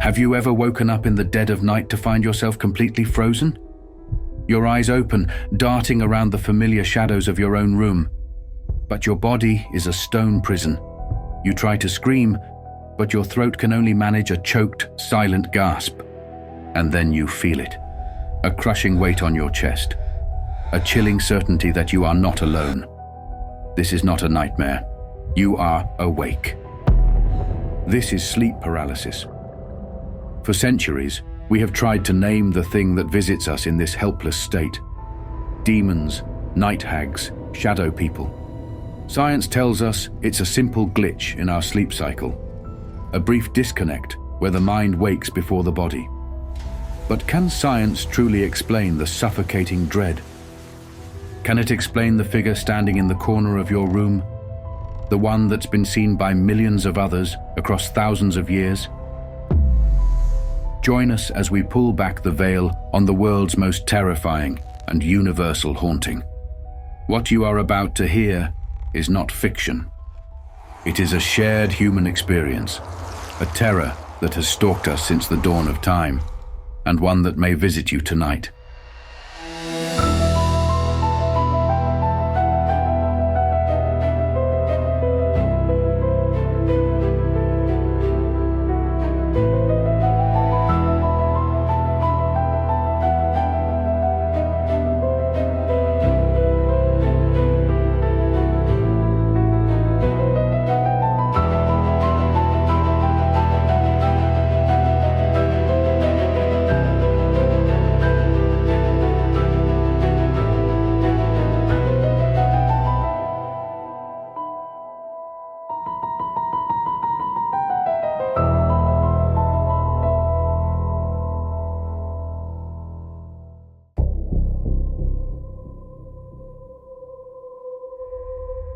Have you ever woken up in the dead of night to find yourself completely frozen? Your eyes open, darting around the familiar shadows of your own room. But your body is a stone prison. You try to scream, but your throat can only manage a choked, silent gasp. And then you feel it. A crushing weight on your chest. A chilling certainty that you are not alone. This is not a nightmare. You are awake. This is sleep paralysis. For centuries, we have tried to name the thing that visits us in this helpless state. Demons, night hags, shadow people. Science tells us it's a simple glitch in our sleep cycle. A brief disconnect where the mind wakes before the body. But can science truly explain the suffocating dread? Can it explain the figure standing in the corner of your room? The one that's been seen by millions of others across thousands of years? Join us as we pull back the veil on the world's most terrifying and universal haunting. What you are about to hear is not fiction. It is a shared human experience, a terror that has stalked us since the dawn of time, and one that may visit you tonight.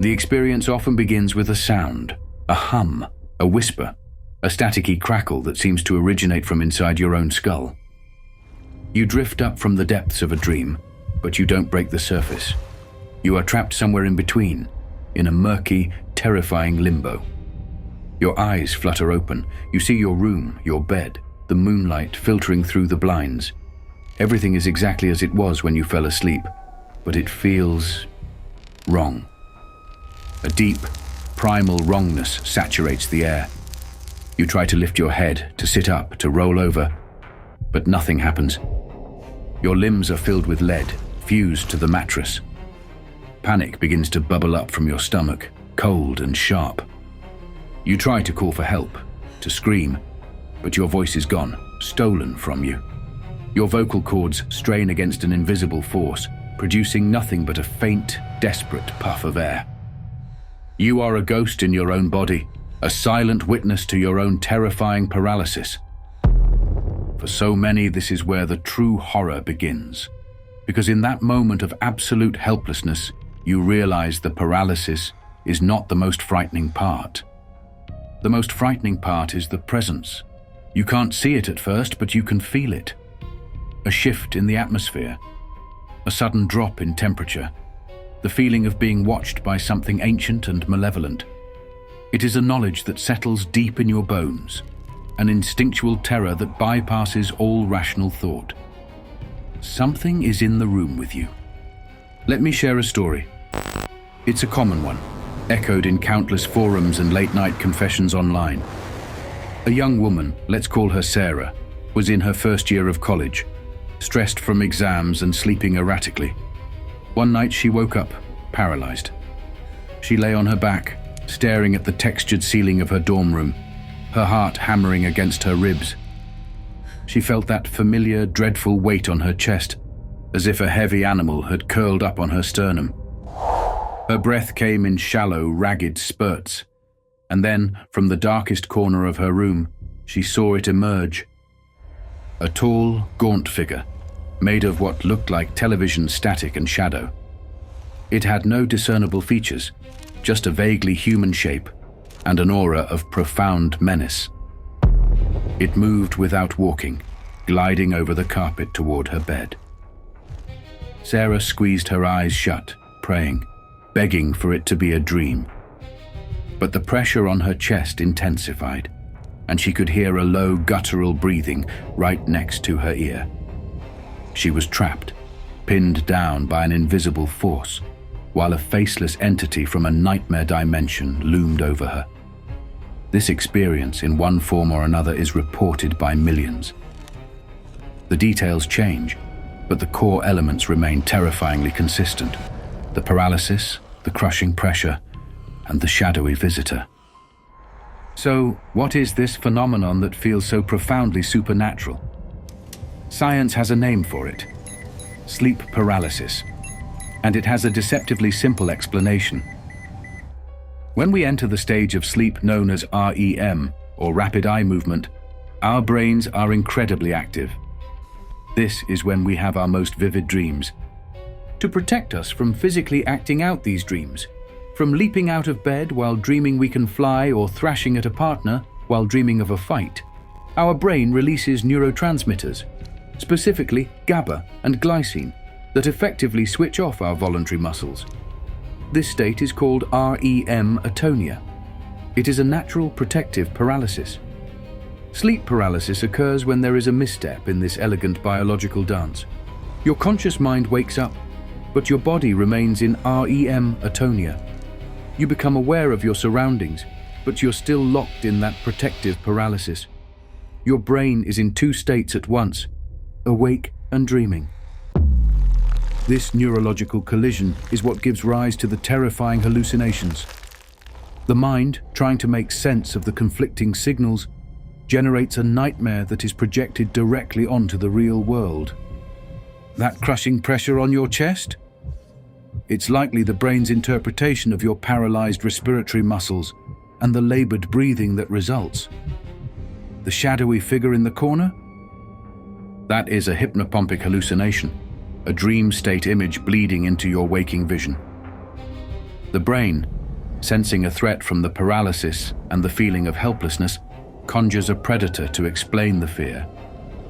The experience often begins with a sound, a hum, a whisper, a staticky crackle that seems to originate from inside your own skull. You drift up from the depths of a dream, but you don't break the surface. You are trapped somewhere in between, in a murky, terrifying limbo. Your eyes flutter open. You see your room, your bed, the moonlight filtering through the blinds. Everything is exactly as it was when you fell asleep, but it feels wrong. A deep, primal wrongness saturates the air. You try to lift your head, to sit up, to roll over, but nothing happens. Your limbs are filled with lead, fused to the mattress. Panic begins to bubble up from your stomach, cold and sharp. You try to call for help, to scream, but your voice is gone, stolen from you. Your vocal cords strain against an invisible force, producing nothing but a faint, desperate puff of air. You are a ghost in your own body, a silent witness to your own terrifying paralysis. For so many, this is where the true horror begins. Because in that moment of absolute helplessness, you realize the paralysis is not the most frightening part. The most frightening part is the presence. You can't see it at first, but you can feel it. A shift in the atmosphere, a sudden drop in temperature, the feeling of being watched by something ancient and malevolent. It is a knowledge that settles deep in your bones, an instinctual terror that bypasses all rational thought. Something is in the room with you. Let me share a story. It's a common one, echoed in countless forums and late-night confessions online. A young woman, let's call her Sarah, was in her first year of college, stressed from exams and sleeping erratically. One night she woke up, paralyzed. She lay on her back, staring at the textured ceiling of her dorm room, her heart hammering against her ribs. She felt that familiar, dreadful weight on her chest, as if a heavy animal had curled up on her sternum. Her breath came in shallow, ragged spurts, and then, from the darkest corner of her room, she saw it emerge. A tall, gaunt figure, made of what looked like television static and shadow. It had no discernible features, just a vaguely human shape and an aura of profound menace. It moved without walking, gliding over the carpet toward her bed. Sarah squeezed her eyes shut, praying, begging for it to be a dream. But the pressure on her chest intensified, and she could hear a low, guttural breathing right next to her ear. She was trapped, pinned down by an invisible force, while a faceless entity from a nightmare dimension loomed over her. This experience, in one form or another, is reported by millions. The details change, but the core elements remain terrifyingly consistent: the paralysis, the crushing pressure, and the shadowy visitor. So, what is this phenomenon that feels so profoundly supernatural? Science has a name for it: sleep paralysis, and it has a deceptively simple explanation. When we enter the stage of sleep known as REM, or rapid eye movement, our brains are incredibly active. This is when we have our most vivid dreams. To protect us from physically acting out these dreams, from leaping out of bed while dreaming we can fly or thrashing at a partner while dreaming of a fight, our brain releases neurotransmitters, specifically GABA and glycine, that effectively switch off our voluntary muscles. This state is called REM atonia. It is a natural protective paralysis. Sleep paralysis occurs when there is a misstep in this elegant biological dance. Your conscious mind wakes up, but your body remains in REM atonia. You become aware of your surroundings, but you're still locked in that protective paralysis. Your brain is in two states at once, awake and dreaming. This neurological collision is what gives rise to the terrifying hallucinations. The mind, trying to make sense of the conflicting signals, generates a nightmare that is projected directly onto the real world. That crushing pressure on your chest? It's likely the brain's interpretation of your paralyzed respiratory muscles and the labored breathing that results. The shadowy figure in the corner? That is a hypnopompic hallucination, a dream state image bleeding into your waking vision. The brain, sensing a threat from the paralysis and the feeling of helplessness, conjures a predator to explain the fear.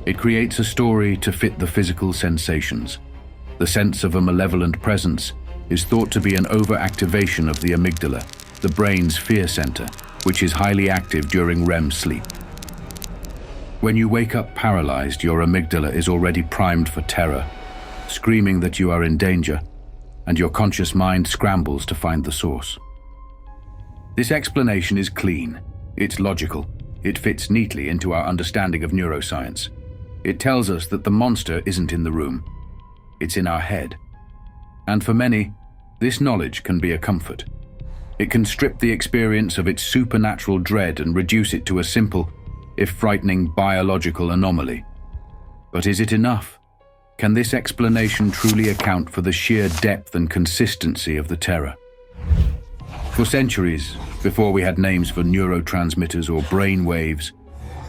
It creates a story to fit the physical sensations. The sense of a malevolent presence is thought to be an overactivation of the amygdala, the brain's fear center, which is highly active during REM sleep. When you wake up paralyzed, your amygdala is already primed for terror, screaming that you are in danger, and your conscious mind scrambles to find the source. This explanation is clean, it's logical, it fits neatly into our understanding of neuroscience. It tells us that the monster isn't in the room, it's in our head. And for many, this knowledge can be a comfort. It can strip the experience of its supernatural dread and reduce it to a simple, if frightening, biological anomaly. But is it enough? Can this explanation truly account for the sheer depth and consistency of the terror? For centuries, before we had names for neurotransmitters or brain waves,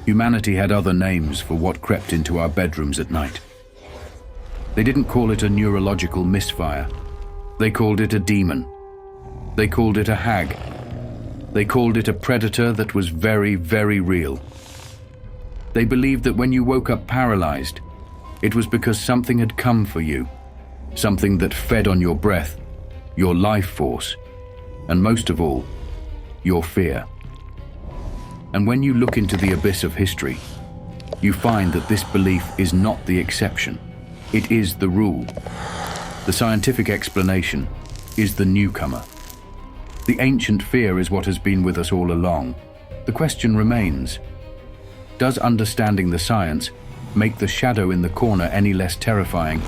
humanity had other names for what crept into our bedrooms at night. They didn't call it a neurological misfire. They called it a demon. They called it a hag. They called it a predator that was very, very real. They believed that when you woke up paralyzed, it was because something had come for you, something that fed on your breath, your life force, and most of all, your fear. And when you look into the abyss of history, you find that this belief is not the exception, it is the rule. The scientific explanation is the newcomer. The ancient fear is what has been with us all along. The question remains, does understanding the science make the shadow in the corner any less terrifying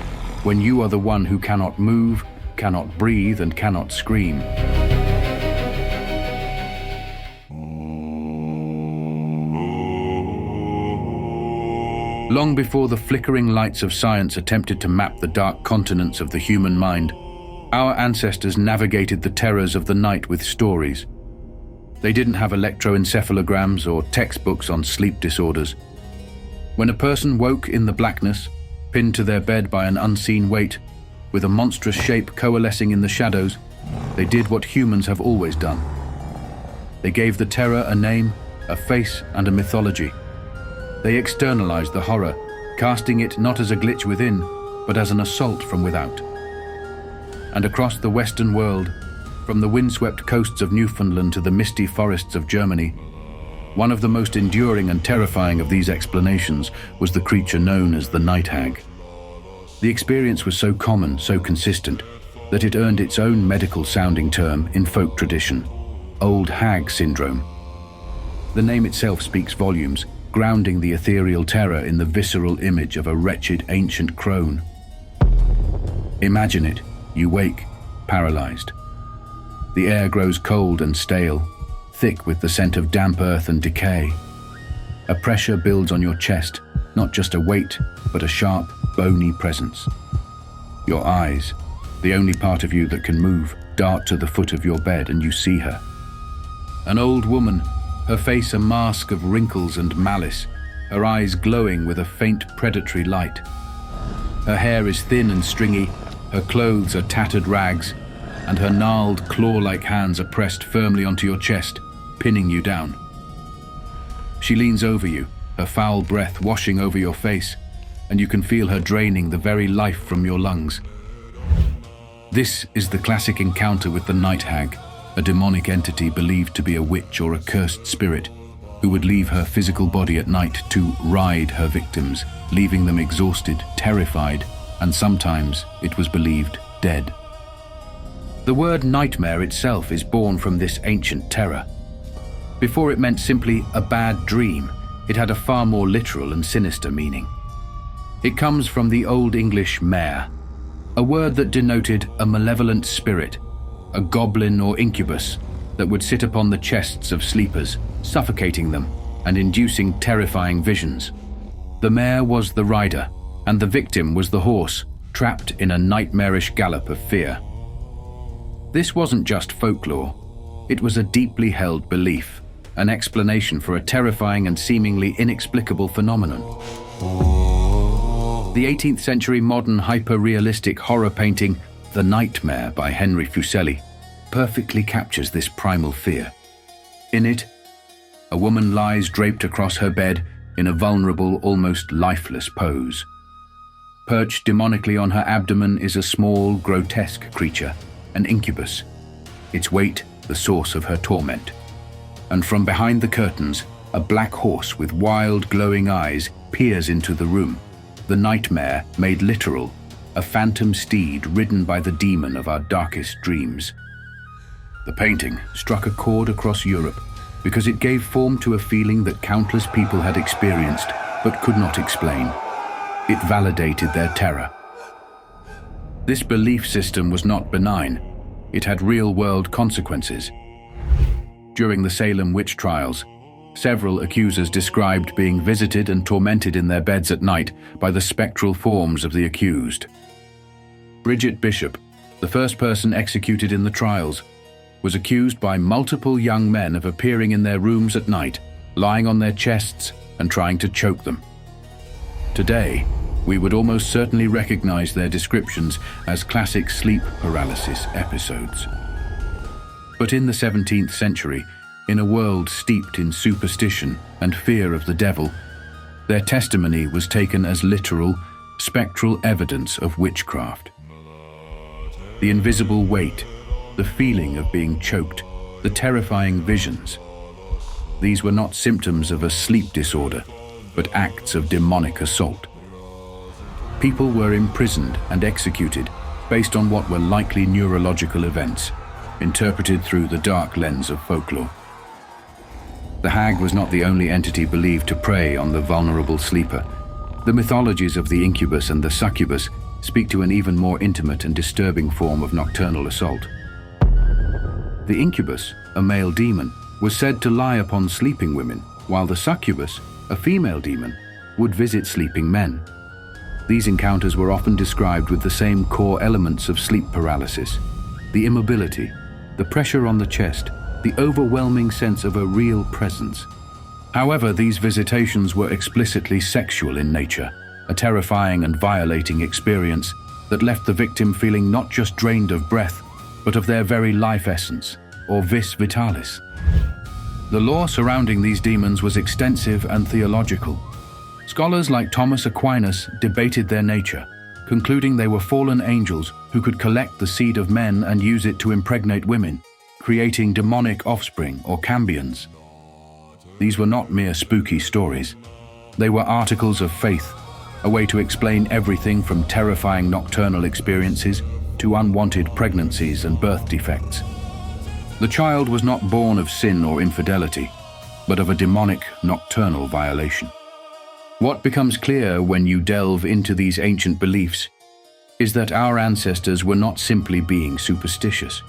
when you are the one who cannot move, cannot breathe, and cannot scream? Long before the flickering lights of science attempted to map the dark continents of the human mind, our ancestors navigated the terrors of the night with stories. They didn't have electroencephalograms or textbooks on sleep disorders. When a person woke in the blackness, pinned to their bed by an unseen weight, with a monstrous shape coalescing in the shadows, they did what humans have always done. They gave the terror a name, a face, and a mythology. They externalized the horror, casting it not as a glitch within, but as an assault from without. And across the Western world, from the windswept coasts of Newfoundland to the misty forests of Germany, One of the most enduring and terrifying of these explanations was the creature known as the Night Hag. The experience was so common, so consistent, that it earned its own medical-sounding term in folk tradition, Old Hag syndrome. The name itself speaks volumes, grounding the ethereal terror in the visceral image of a wretched ancient crone. Imagine it. You wake, paralyzed. The air grows cold and stale, thick with the scent of damp earth and decay. A pressure builds on your chest, not just a weight, but a sharp, bony presence. Your eyes, the only part of you that can move, dart to the foot of your bed and you see her. An old woman, her face a mask of wrinkles and malice, her eyes glowing with a faint predatory light. Her hair is thin and stringy, her clothes are tattered rags, and her gnarled, claw-like hands are pressed firmly onto your chest, pinning you down. She leans over you, her foul breath washing over your face, and you can feel her draining the very life from your lungs. This is the classic encounter with the Night Hag, a demonic entity believed to be a witch or a cursed spirit who would leave her physical body at night to ride her victims, leaving them exhausted, terrified, and sometimes, it was believed, dead. The word nightmare itself is born from this ancient terror. Before it meant simply a bad dream, it had a far more literal and sinister meaning. It comes from the Old English mare, a word that denoted a malevolent spirit, a goblin or incubus that would sit upon the chests of sleepers, suffocating them and inducing terrifying visions. The mare was the rider, and the victim was the horse, trapped in a nightmarish gallop of fear. This wasn't just folklore. It was a deeply held belief, an explanation for a terrifying and seemingly inexplicable phenomenon. The 18th century modern hyper-realistic horror painting The Nightmare by Henry Fuseli perfectly captures this primal fear. In it, a woman lies draped across her bed in a vulnerable, almost lifeless pose. Perched demonically on her abdomen is a small, grotesque creature, an incubus, its weight the source of her torment. And from behind the curtains, a black horse with wild, glowing eyes peers into the room, the nightmare made literal, a phantom steed ridden by the demon of our darkest dreams. The painting struck a chord across Europe because it gave form to a feeling that countless people had experienced but could not explain. It validated their terror. This belief system was not benign. It had real-world consequences. During the Salem witch trials, several accusers described being visited and tormented in their beds at night by the spectral forms of the accused. Bridget Bishop, the first person executed in the trials, was accused by multiple young men of appearing in their rooms at night, lying on their chests and trying to choke them. Today, we would almost certainly recognize their descriptions as classic sleep paralysis episodes. But in the 17th century, in a world steeped in superstition and fear of the devil, their testimony was taken as literal, spectral evidence of witchcraft. The invisible weight, the feeling of being choked, the terrifying visions. These were not symptoms of a sleep disorder, but acts of demonic assault. People were imprisoned and executed based on what were likely neurological events, interpreted through the dark lens of folklore. The hag was not the only entity believed to prey on the vulnerable sleeper. The mythologies of the incubus and the succubus speak to an even more intimate and disturbing form of nocturnal assault. The incubus, a male demon, was said to lie upon sleeping women, while the succubus, a female demon, would visit sleeping men. These encounters were often described with the same core elements of sleep paralysis: the immobility, the pressure on the chest, the overwhelming sense of a real presence. However, these visitations were explicitly sexual in nature, a terrifying and violating experience that left the victim feeling not just drained of breath, but of their very life essence, or vis vitalis. The lore surrounding these demons was extensive and theological. Scholars like Thomas Aquinas debated their nature, concluding they were fallen angels who could collect the seed of men and use it to impregnate women, creating demonic offspring or cambions. These were not mere spooky stories. They were articles of faith, a way to explain everything from terrifying nocturnal experiences to unwanted pregnancies and birth defects. The child was not born of sin or infidelity, but of a demonic nocturnal violation. What becomes clear when you delve into these ancient beliefs is that our ancestors were not simply being superstitious.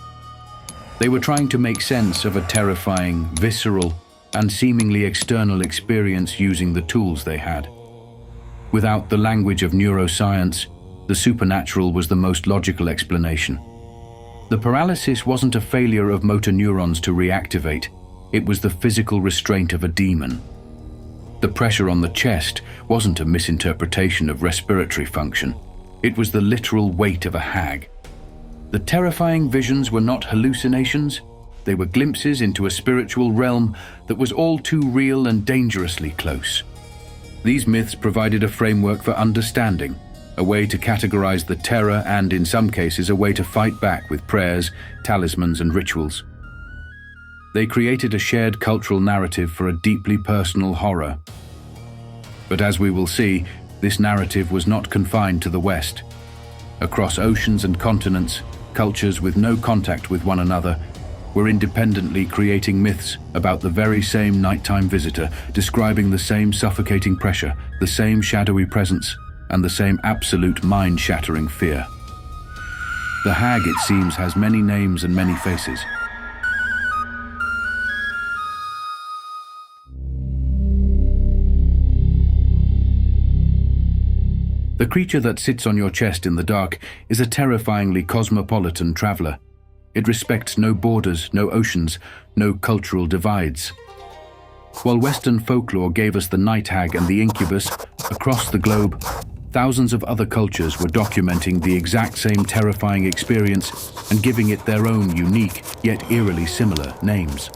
They were trying to make sense of a terrifying, visceral, and seemingly external experience using the tools they had. Without the language of neuroscience, the supernatural was the most logical explanation. The paralysis wasn't a failure of motor neurons to reactivate, it was the physical restraint of a demon. The pressure on the chest wasn't a misinterpretation of respiratory function, it was the literal weight of a hag. The terrifying visions were not hallucinations, they were glimpses into a spiritual realm that was all too real and dangerously close. These myths provided a framework for understanding, a way to categorize the terror and, in some cases, a way to fight back with prayers, talismans, and rituals. They created a shared cultural narrative for a deeply personal horror. But as we will see, this narrative was not confined to the West. Across oceans and continents, cultures with no contact with one another were independently creating myths about the very same nighttime visitor, describing the same suffocating pressure, the same shadowy presence, and the same absolute mind-shattering fear. The hag, it seems, has many names and many faces. The creature that sits on your chest in the dark is a terrifyingly cosmopolitan traveler. It respects no borders, no oceans, no cultural divides. While Western folklore gave us the night hag and the incubus, across the globe, thousands of other cultures were documenting the exact same terrifying experience and giving it their own unique, yet eerily similar, names.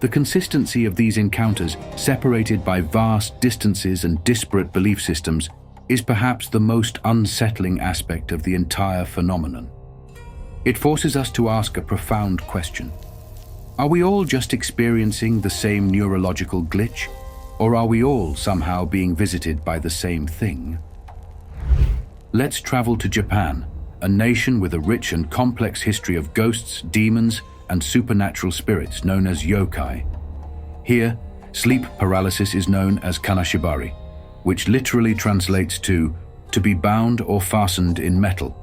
The consistency of these encounters, separated by vast distances and disparate belief systems, is perhaps the most unsettling aspect of the entire phenomenon. It forces us to ask a profound question. Are we all just experiencing the same neurological glitch, or are we all somehow being visited by the same thing? Let's travel to Japan, a nation with a rich and complex history of ghosts, demons, and supernatural spirits known as yokai. Here, sleep paralysis is known as kanashibari, which literally translates to be bound or fastened in metal.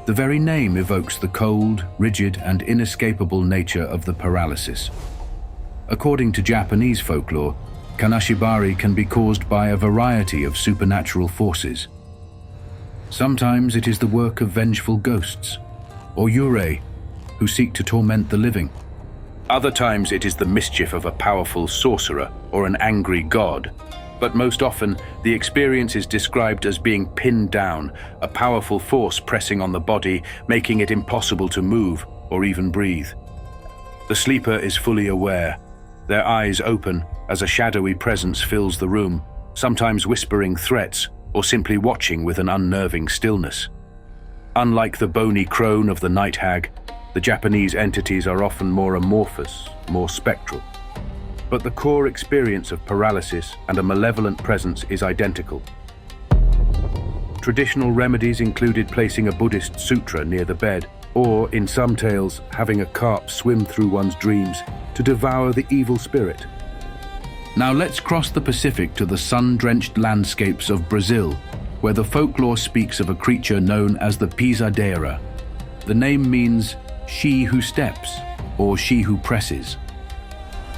The very name evokes the cold, rigid, and inescapable nature of the paralysis. According to Japanese folklore, kanashibari can be caused by a variety of supernatural forces. Sometimes it is the work of vengeful ghosts, or yurei, who seek to torment the living. Other times it is the mischief of a powerful sorcerer or an angry god. But most often, the experience is described as being pinned down, a powerful force pressing on the body, making it impossible to move or even breathe. The sleeper is fully aware, their eyes open as a shadowy presence fills the room, sometimes whispering threats or simply watching with an unnerving stillness. Unlike the bony crone of the night hag, the Japanese entities are often more amorphous, more spectral. But the core experience of paralysis and a malevolent presence is identical. Traditional remedies included placing a Buddhist sutra near the bed, or, in some tales, having a carp swim through one's dreams to devour the evil spirit. Now let's cross the Pacific to the sun-drenched landscapes of Brazil, where the folklore speaks of a creature known as the pisadeira. The name means she who steps, or she who presses.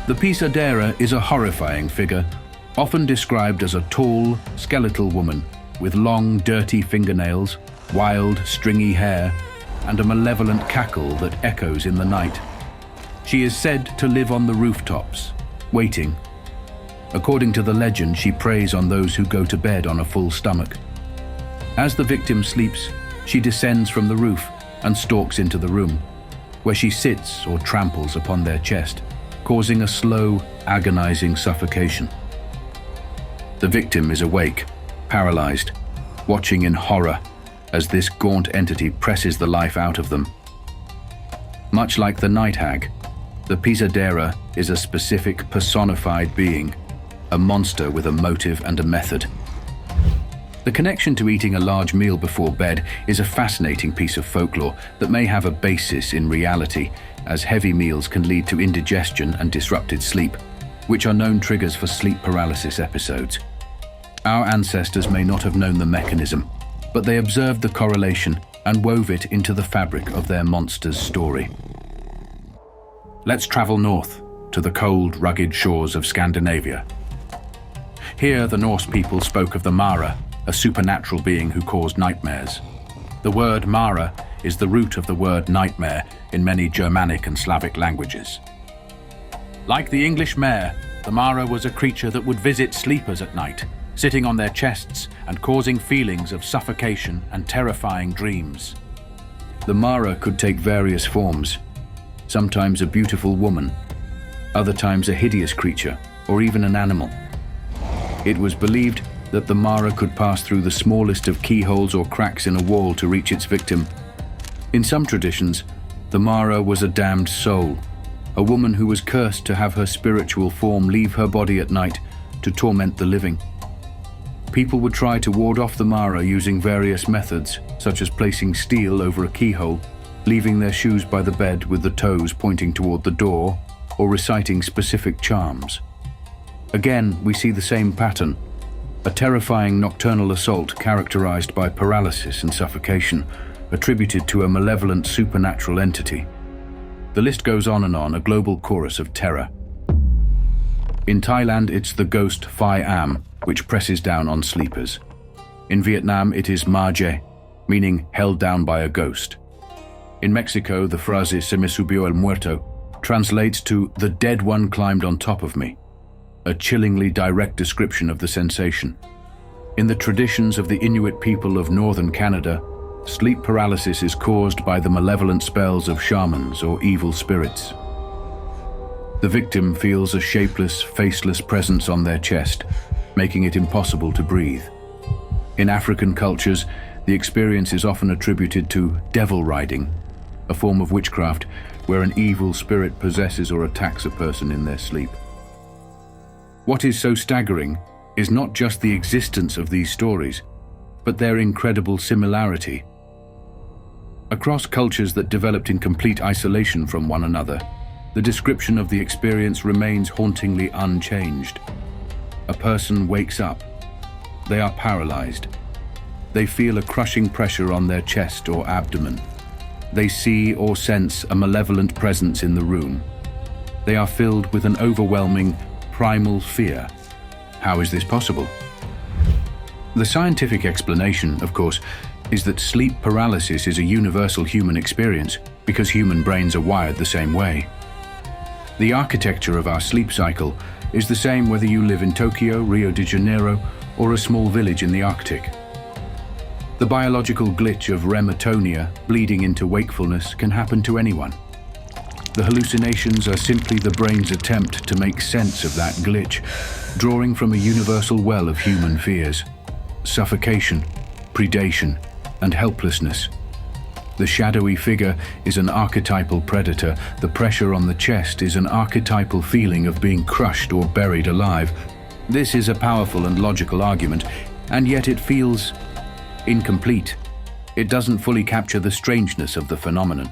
The pisadeira is a horrifying figure, often described as a tall, skeletal woman with long, dirty fingernails, wild, stringy hair, and a malevolent cackle that echoes in the night. She is said to live on the rooftops, waiting. According to the legend, she preys on those who go to bed on a full stomach. As the victim sleeps, she descends from the roof and stalks into the room, where she sits or tramples upon their chest, causing a slow, agonizing suffocation. The victim is awake, paralyzed, watching in horror as this gaunt entity presses the life out of them. Much like the night hag, The pisadera is a specific personified being, a monster with a motive and a method. The connection to eating a large meal before bed is a fascinating piece of folklore that may have a basis in reality, as heavy meals can lead to indigestion and disrupted sleep, which are known triggers for sleep paralysis episodes. Our ancestors may not have known the mechanism, but they observed the correlation and wove it into the fabric of their monster's story. Let's travel north to the cold, rugged shores of Scandinavia. Here, the Norse people spoke of the Mara, a supernatural being who caused nightmares. The word Mara is the root of the word nightmare in many Germanic and Slavic languages. Like the English mare, the Mara was a creature that would visit sleepers at night, sitting on their chests and causing feelings of suffocation and terrifying dreams. The Mara could take various forms, sometimes a beautiful woman, other times a hideous creature, or even an animal. It was believed that the Mara could pass through the smallest of keyholes or cracks in a wall to reach its victim. In some traditions, the Mara was a damned soul, a woman who was cursed to have her spiritual form leave her body at night to torment the living. People would try to ward off the Mara using various methods, such as placing steel over a keyhole, leaving their shoes by the bed with the toes pointing toward the door, or reciting specific charms. Again, we see the same pattern, a terrifying nocturnal assault characterized by paralysis and suffocation, attributed to a malevolent supernatural entity. The list goes on and on, a global chorus of terror. In Thailand, it's the ghost Phai Am, which presses down on sleepers. In Vietnam, it is Ma Je, meaning held down by a ghost. In Mexico, the phrase "se me subió el muerto" translates to "the dead one climbed on top of me," a chillingly direct description of the sensation. In the traditions of the Inuit people of northern Canada, sleep paralysis is caused by the malevolent spells of shamans or evil spirits. The victim feels a shapeless, faceless presence on their chest, making it impossible to breathe. In African cultures, the experience is often attributed to devil riding, a form of witchcraft where an evil spirit possesses or attacks a person in their sleep. What is so staggering is not just the existence of these stories, but their incredible similarity. Across cultures that developed in complete isolation from one another, the description of the experience remains hauntingly unchanged. A person wakes up. They are paralyzed. They feel a crushing pressure on their chest or abdomen. They see or sense a malevolent presence in the room. They are filled with an overwhelming, primal fear. How is this possible? The scientific explanation, of course, is that sleep paralysis is a universal human experience because human brains are wired the same way. The architecture of our sleep cycle is the same whether you live in Tokyo, Rio de Janeiro, or a small village in the Arctic. The biological glitch of REM atonia, bleeding into wakefulness, can happen to anyone. The hallucinations are simply the brain's attempt to make sense of that glitch, drawing from a universal well of human fears: suffocation, predation, and helplessness. The shadowy figure is an archetypal predator. The pressure on the chest is an archetypal feeling of being crushed or buried alive. This is a powerful and logical argument, and yet it feels incomplete. It doesn't fully capture the strangeness of the phenomenon.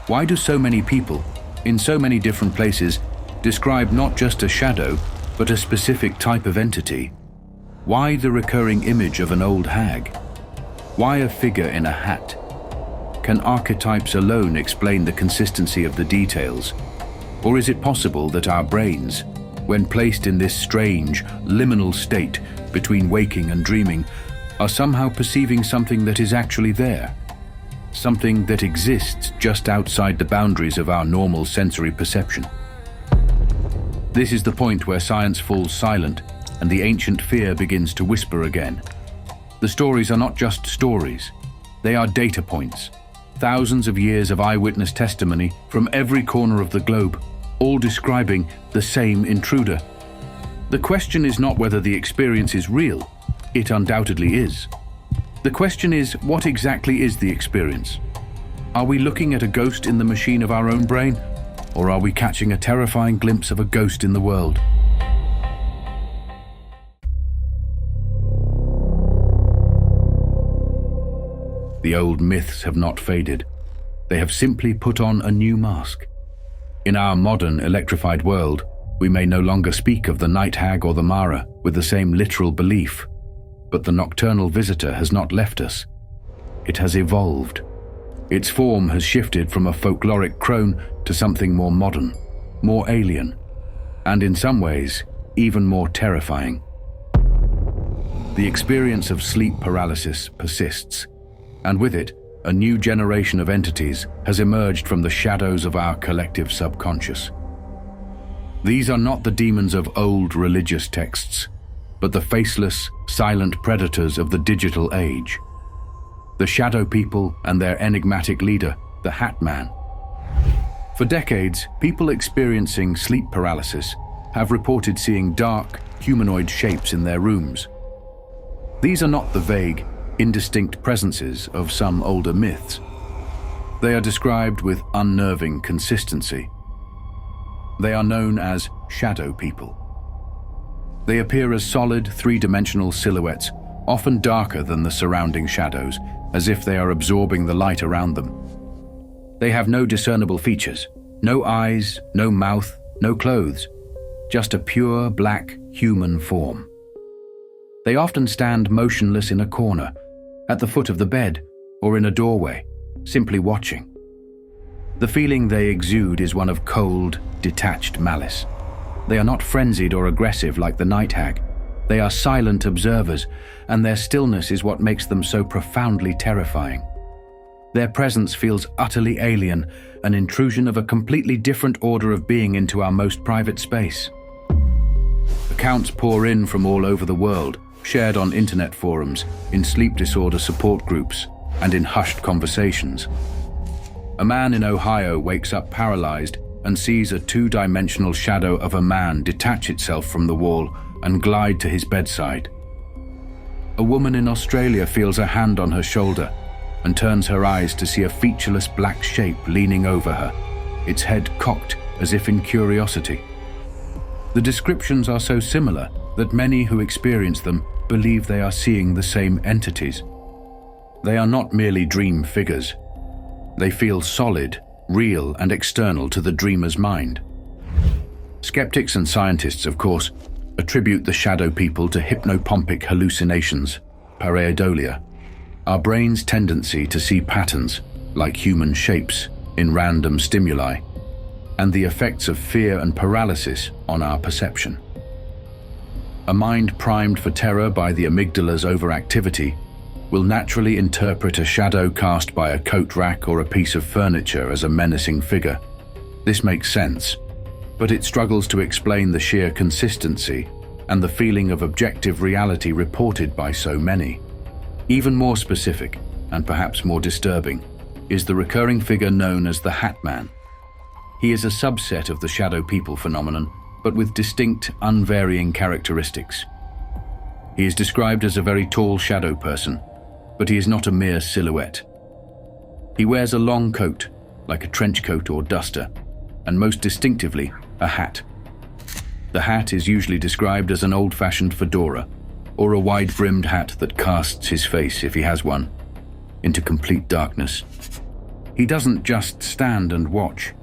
Why do so many people, in so many different places, describe not just a shadow, but a specific type of entity? Why the recurring image of an old hag? Why a figure in a hat? Can archetypes alone explain the consistency of the details? Or is it possible that our brains, when placed in this strange, liminal state between waking and dreaming, are somehow perceiving something that is actually there? Something that exists just outside the boundaries of our normal sensory perception. This is the point where science falls silent and the ancient fear begins to whisper again. The stories are not just stories. They are data points. Thousands of years of eyewitness testimony from every corner of the globe, all describing the same intruder. The question is not whether the experience is real. It undoubtedly is. The question is, what exactly is the experience? Are we looking at a ghost in the machine of our own brain? Or are we catching a terrifying glimpse of a ghost in the world? The old myths have not faded. They have simply put on a new mask. In our modern, electrified world, we may no longer speak of the night hag or the Mara with the same literal belief, but the nocturnal visitor has not left us. It has evolved. Its form has shifted from a folkloric crone to something more modern, more alien, and in some ways, even more terrifying. The experience of sleep paralysis persists, and with it, a new generation of entities has emerged from the shadows of our collective subconscious. These are not the demons of old religious texts, but the faceless, silent predators of the digital age. The shadow people and their enigmatic leader, the Hat Man. For decades, people experiencing sleep paralysis have reported seeing dark, humanoid shapes in their rooms. These are not the vague, indistinct presences of some older myths. They are described with unnerving consistency. They are known as shadow people. They appear as solid, three-dimensional silhouettes, often darker than the surrounding shadows, as if they are absorbing the light around them. They have no discernible features, no eyes, no mouth, no clothes, just a pure black human form. They often stand motionless in a corner, at the foot of the bed, or in a doorway, simply watching. The feeling they exude is one of cold, detached malice. They are not frenzied or aggressive like the night hag. They are silent observers, and their stillness is what makes them so profoundly terrifying. Their presence feels utterly alien, an intrusion of a completely different order of being into our most private space. Accounts pour in from all over the world, shared on internet forums, in sleep disorder support groups, and in hushed conversations. A man in Ohio wakes up paralyzed and sees a two-dimensional shadow of a man detach itself from the wall and glide to his bedside. A woman in Australia feels a hand on her shoulder and turns her eyes to see a featureless black shape leaning over her, its head cocked as if in curiosity. The descriptions are so similar that many who experience them believe they are seeing the same entities. They are not merely dream figures. They feel solid, real, and external to the dreamer's mind. Skeptics and scientists, of course, attribute the shadow people to hypnopompic hallucinations, pareidolia, our brain's tendency to see patterns, like human shapes, in random stimuli, and the effects of fear and paralysis on our perception. A mind primed for terror by the amygdala's overactivity will naturally interpret a shadow cast by a coat rack or a piece of furniture as a menacing figure. This makes sense, but it struggles to explain the sheer consistency and the feeling of objective reality reported by so many. Even more specific, and perhaps more disturbing, is the recurring figure known as the Hat Man. He is a subset of the shadow people phenomenon, but with distinct, unvarying characteristics. He is described as a very tall shadow person, but he is not a mere silhouette. He wears a long coat, like a trench coat or duster, and most distinctively, a hat. The hat is usually described as an old-fashioned fedora, or a wide-brimmed hat that casts his face, if he has one, into complete darkness. He doesn't just stand and watch.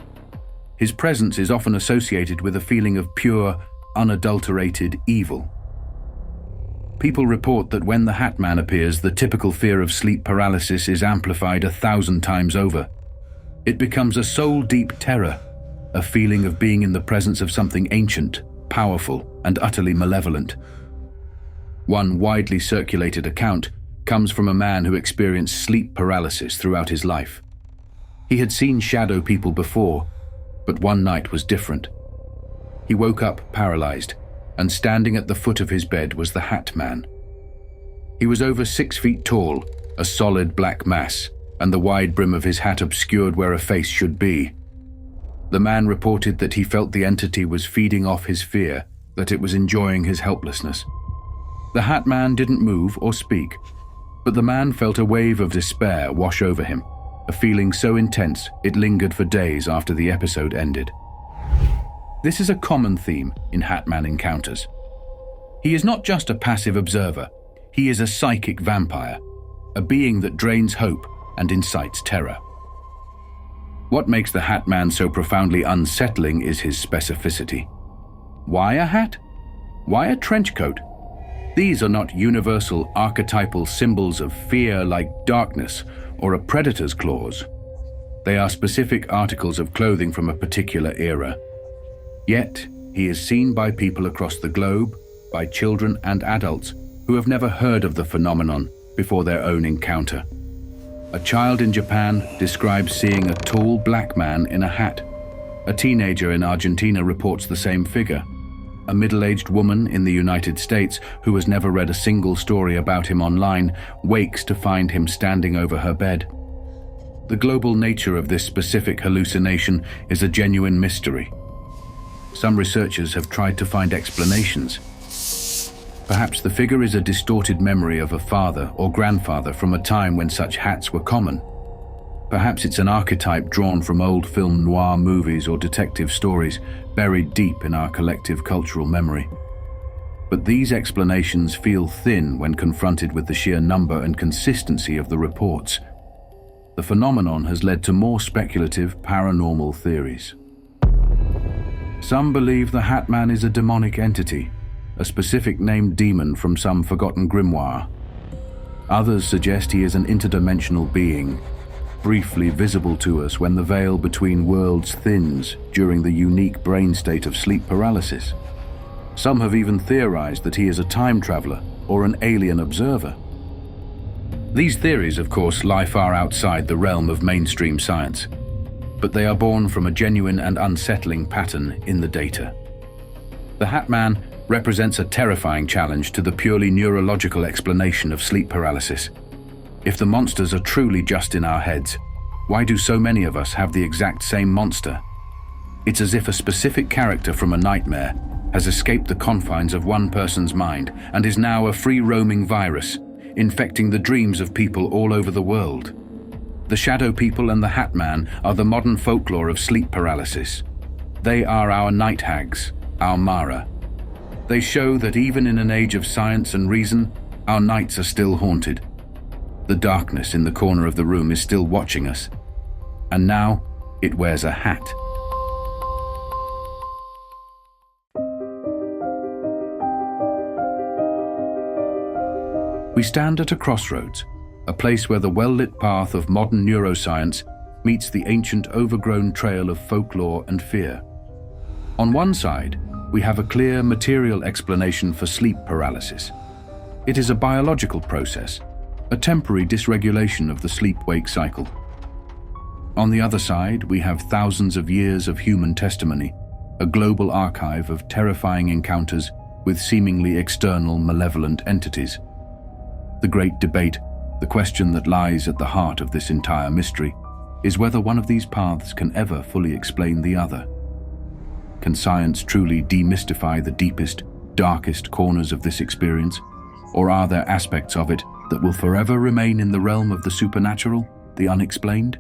His presence is often associated with a feeling of pure, unadulterated evil. People report that when the Hat Man appears, the typical fear of sleep paralysis is amplified 1,000 times over. It becomes a soul-deep terror, a feeling of being in the presence of something ancient, powerful, and utterly malevolent. One widely circulated account comes from a man who experienced sleep paralysis throughout his life. He had seen shadow people before, but one night was different. He woke up paralyzed, and standing at the foot of his bed was the Hat Man. He was over 6 feet tall, a solid black mass, and the wide brim of his hat obscured where a face should be. The man reported that he felt the entity was feeding off his fear, that it was enjoying his helplessness. The Hat Man didn't move or speak, but the man felt a wave of despair wash over him, a feeling so intense it lingered for days after the episode ended. This is a common theme in Hatman encounters. He is not just a passive observer, he is a psychic vampire, a being that drains hope and incites terror. What makes the Hatman so profoundly unsettling is his specificity. Why a hat? Why a trench coat? These are not universal archetypal symbols of fear like darkness or a predator's claws. They are specific articles of clothing from a particular era. Yet, he is seen by people across the globe, by children and adults who have never heard of the phenomenon before their own encounter. A child in Japan describes seeing a tall black man in a hat. A teenager in Argentina reports the same figure. A middle-aged woman in the United States who has never read a single story about him online wakes to find him standing over her bed. The global nature of this specific hallucination is a genuine mystery. Some researchers have tried to find explanations. Perhaps the figure is a distorted memory of a father or grandfather from a time when such hats were common. Perhaps it's an archetype drawn from old film noir movies or detective stories buried deep in our collective cultural memory. But these explanations feel thin when confronted with the sheer number and consistency of the reports. The phenomenon has led to more speculative paranormal theories. Some believe the Hatman is a demonic entity, a specific named demon from some forgotten grimoire. Others suggest he is an interdimensional being, briefly visible to us when the veil between worlds thins during the unique brain state of sleep paralysis. Some have even theorized that he is a time traveler or an alien observer. These theories, of course, lie far outside the realm of mainstream science, but they are born from a genuine and unsettling pattern in the data. The Hatman represents a terrifying challenge to the purely neurological explanation of sleep paralysis. If the monsters are truly just in our heads, why do so many of us have the exact same monster? It's as if a specific character from a nightmare has escaped the confines of one person's mind and is now a free-roaming virus, infecting the dreams of people all over the world. The Shadow People and the Hatman are the modern folklore of sleep paralysis. They are our night hags, our Mara. They show that even in an age of science and reason, our nights are still haunted. The darkness in the corner of the room is still watching us, and now it wears a hat. We stand at a crossroads, a place where the well-lit path of modern neuroscience meets the ancient overgrown trail of folklore and fear. On one side, we have a clear material explanation for sleep paralysis. It is a biological process, a temporary dysregulation of the sleep-wake cycle. On the other side, we have thousands of years of human testimony, a global archive of terrifying encounters with seemingly external malevolent entities. The great debate, the question that lies at the heart of this entire mystery, is whether one of these paths can ever fully explain the other. Can science truly demystify the deepest, darkest corners of this experience, or are there aspects of it that will forever remain in the realm of the supernatural, the unexplained?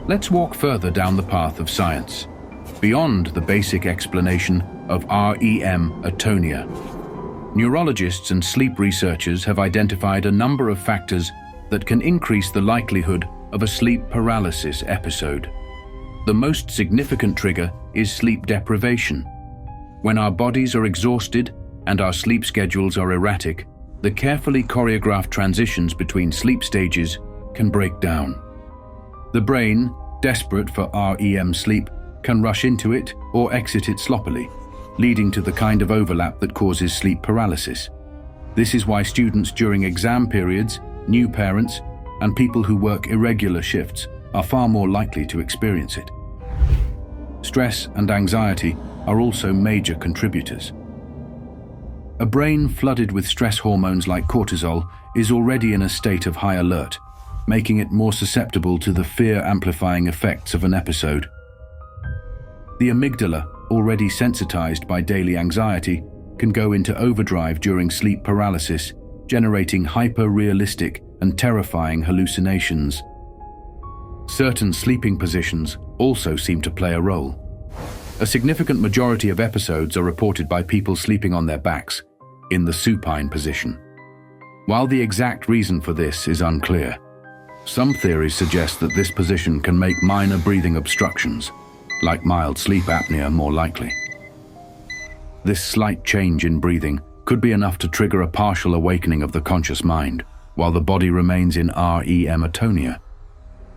Let's walk further down the path of science, beyond the basic explanation of REM atonia. Neurologists and sleep researchers have identified a number of factors that can increase the likelihood of a sleep paralysis episode. The most significant trigger is sleep deprivation. When our bodies are exhausted and our sleep schedules are erratic, the carefully choreographed transitions between sleep stages can break down. The brain, desperate for REM sleep, can rush into it or exit it sloppily, leading to the kind of overlap that causes sleep paralysis. This is why students during exam periods, new parents, and people who work irregular shifts are far more likely to experience it. Stress and anxiety are also major contributors. A brain flooded with stress hormones like cortisol is already in a state of high alert, making it more susceptible to the fear-amplifying effects of an episode. The amygdala, already sensitized by daily anxiety, can go into overdrive during sleep paralysis, generating hyper-realistic and terrifying hallucinations. Certain sleeping positions also seem to play a role. A significant majority of episodes are reported by people sleeping on their backs, in the supine position. While the exact reason for this is unclear, some theories suggest that this position can make minor breathing obstructions, like mild sleep apnea, more likely. This slight change in breathing could be enough to trigger a partial awakening of the conscious mind, while the body remains in REM atonia,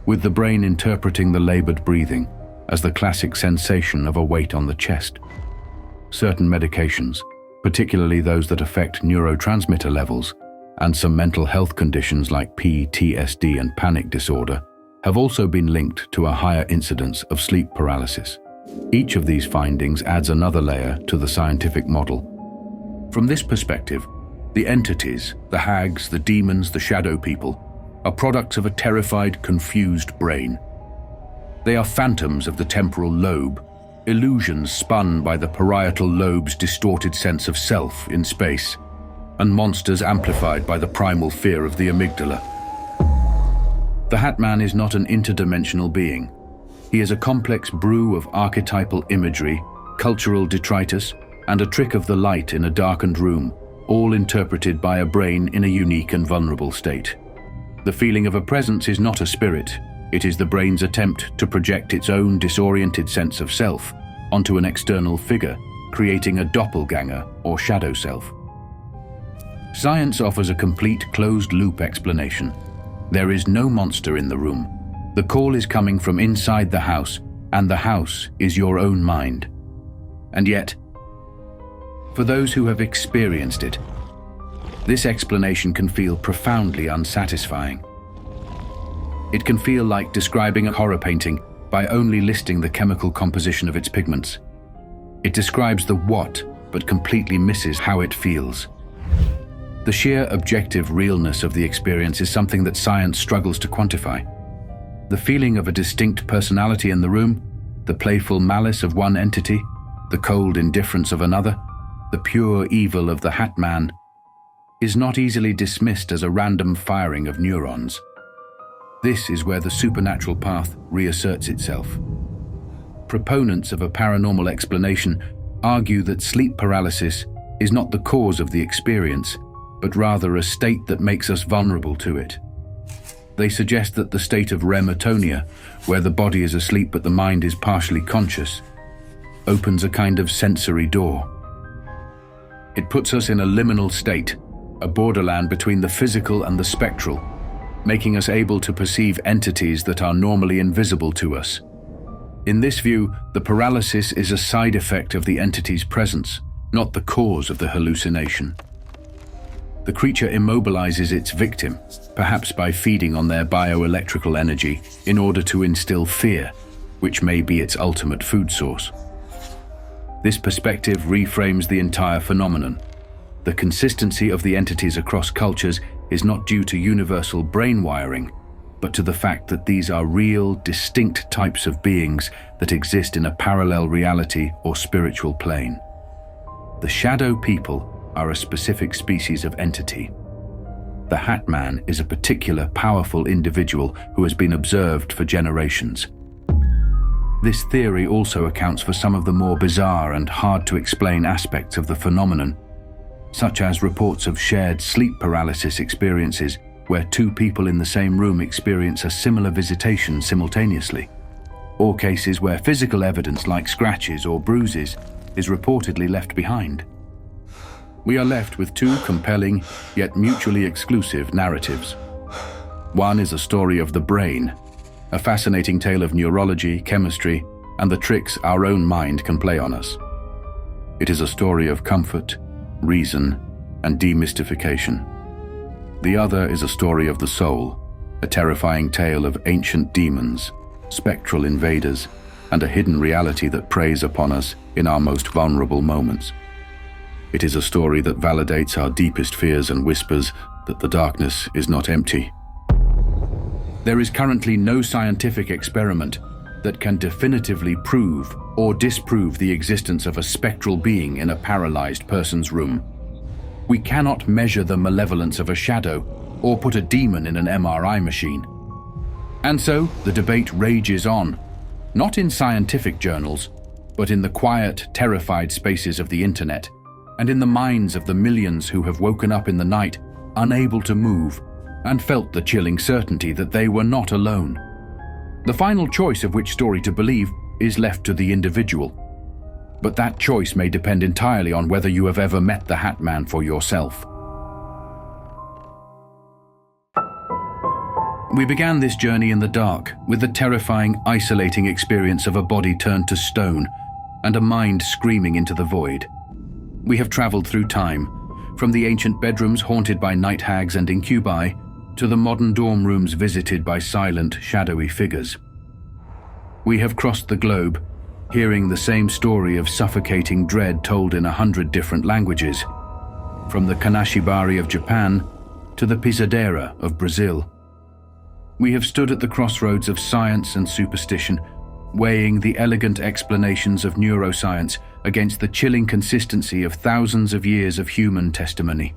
with the brain interpreting the labored breathing as the classic sensation of a weight on the chest. Certain medications, particularly those that affect neurotransmitter levels, and some mental health conditions like PTSD and panic disorder, have also been linked to a higher incidence of sleep paralysis. Each of these findings adds another layer to the scientific model. From this perspective, the entities, the hags, the demons, the shadow people, are products of a terrified, confused brain. They are phantoms of the temporal lobe, illusions spun by the parietal lobe's distorted sense of self in space, and monsters amplified by the primal fear of the amygdala. The Hat Man is not an interdimensional being. He is a complex brew of archetypal imagery, cultural detritus, and a trick of the light in a darkened room, all interpreted by a brain in a unique and vulnerable state. The feeling of a presence is not a spirit. It is the brain's attempt to project its own disoriented sense of self onto an external figure, creating a doppelganger or shadow self. Science offers a complete closed-loop explanation. There is no monster in the room. The call is coming from inside the house, and the house is your own mind. And yet, for those who have experienced it, this explanation can feel profoundly unsatisfying. It can feel like describing a horror painting by only listing the chemical composition of its pigments. It describes the what, but completely misses how it feels. The sheer objective realness of the experience is something that science struggles to quantify. The feeling of a distinct personality in the room, the playful malice of one entity, the cold indifference of another, the pure evil of the Hat Man, is not easily dismissed as a random firing of neurons. This is where the supernatural path reasserts itself. Proponents of a paranormal explanation argue that sleep paralysis is not the cause of the experience, but rather a state that makes us vulnerable to it. They suggest that the state of REM atonia, where the body is asleep but the mind is partially conscious, opens a kind of sensory door. It puts us in a liminal state, a borderland between the physical and the spectral, making us able to perceive entities that are normally invisible to us. In this view, the paralysis is a side effect of the entity's presence, not the cause of the hallucination. The creature immobilizes its victim, perhaps by feeding on their bioelectrical energy in order to instill fear, which may be its ultimate food source. This perspective reframes the entire phenomenon. The consistency of the entities across cultures is not due to universal brain wiring, but to the fact that these are real, distinct types of beings that exist in a parallel reality or spiritual plane. The shadow people are a specific species of entity. The Hat Man is a particular powerful individual who has been observed for generations. This theory also accounts for some of the more bizarre and hard-to-explain aspects of the phenomenon, such as reports of shared sleep paralysis experiences where two people in the same room experience a similar visitation simultaneously, or cases where physical evidence like scratches or bruises is reportedly left behind. We are left with two compelling, yet mutually exclusive narratives. One is a story of the brain, a fascinating tale of neurology, chemistry, and the tricks our own mind can play on us. It is a story of comfort, reason, and demystification. The other is a story of the soul, a terrifying tale of ancient demons, spectral invaders, and a hidden reality that preys upon us in our most vulnerable moments. It is a story that validates our deepest fears and whispers that the darkness is not empty. There is currently no scientific experiment that can definitively prove or disprove the existence of a spectral being in a paralyzed person's room. We cannot measure the malevolence of a shadow or put a demon in an MRI machine. And so the debate rages on, not in scientific journals, but in the quiet, terrified spaces of the internet, and in the minds of the millions who have woken up in the night, unable to move, and felt the chilling certainty that they were not alone. The final choice of which story to believe is left to the individual, but that choice may depend entirely on whether you have ever met the Hat Man for yourself. We began this journey in the dark with the terrifying, isolating experience of a body turned to stone and a mind screaming into the void. We have traveled through time, from the ancient bedrooms haunted by night hags and incubi to the modern dorm rooms visited by silent, shadowy figures. We have crossed the globe, hearing the same story of suffocating dread told in 100 different languages, from the Kanashibari of Japan to the Pisadera of Brazil. We have stood at the crossroads of science and superstition, weighing the elegant explanations of neuroscience against the chilling consistency of thousands of years of human testimony.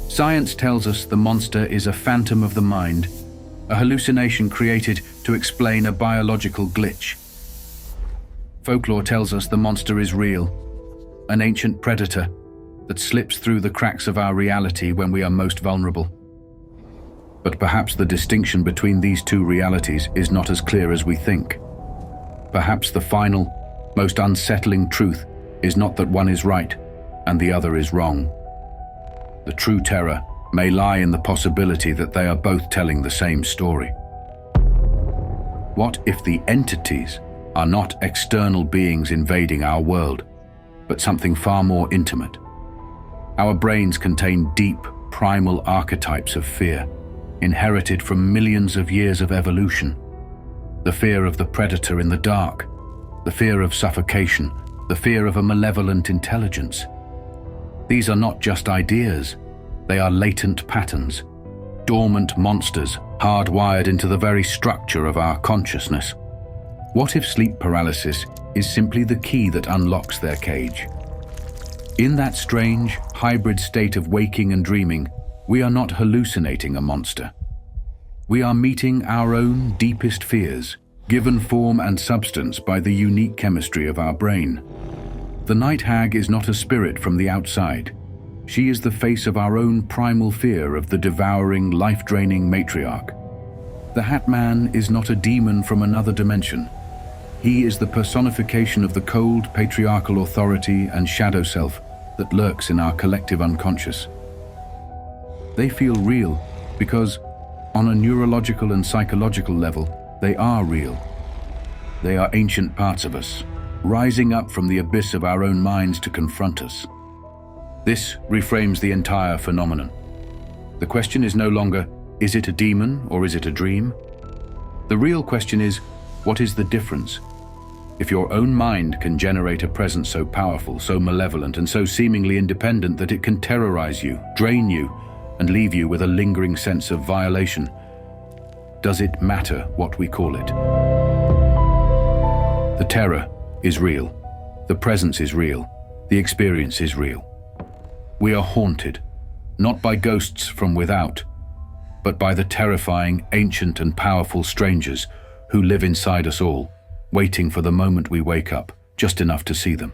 Science tells us the monster is a phantom of the mind, a hallucination created to explain a biological glitch. Folklore tells us the monster is real, an ancient predator that slips through the cracks of our reality when we are most vulnerable. But perhaps the distinction between these two realities is not as clear as we think. Perhaps the final, most unsettling truth is not that one is right and the other is wrong. The true terror may lie in the possibility that they are both telling the same story. What if the entities are not external beings invading our world, but something far more intimate? Our brains contain deep, primal archetypes of fear, inherited from millions of years of evolution. The fear of the predator in the dark, the fear of suffocation, the fear of a malevolent intelligence. These are not just ideas, they are latent patterns, dormant monsters hardwired into the very structure of our consciousness. What if sleep paralysis is simply the key that unlocks their cage? In that strange, hybrid state of waking and dreaming, we are not hallucinating a monster. We are meeting our own deepest fears, given form and substance by the unique chemistry of our brain. The night hag is not a spirit from the outside. She is the face of our own primal fear of the devouring, life-draining matriarch. The Hat Man is not a demon from another dimension. He is the personification of the cold, patriarchal authority and shadow self that lurks in our collective unconscious. They feel real because, on a neurological and psychological level, they are real. They are ancient parts of us, rising up from the abyss of our own minds to confront us. This reframes the entire phenomenon. The question is no longer, is it a demon or is it a dream? The real question is, what is the difference? If your own mind can generate a presence so powerful, so malevolent, and so seemingly independent that it can terrorize you, drain you, and leave you with a lingering sense of violation, does it matter what we call it? The terror is real. The presence is real. The experience is real. We are haunted, not by ghosts from without, but by the terrifying, ancient and powerful strangers who live inside us all, waiting for the moment we wake up, just enough to see them.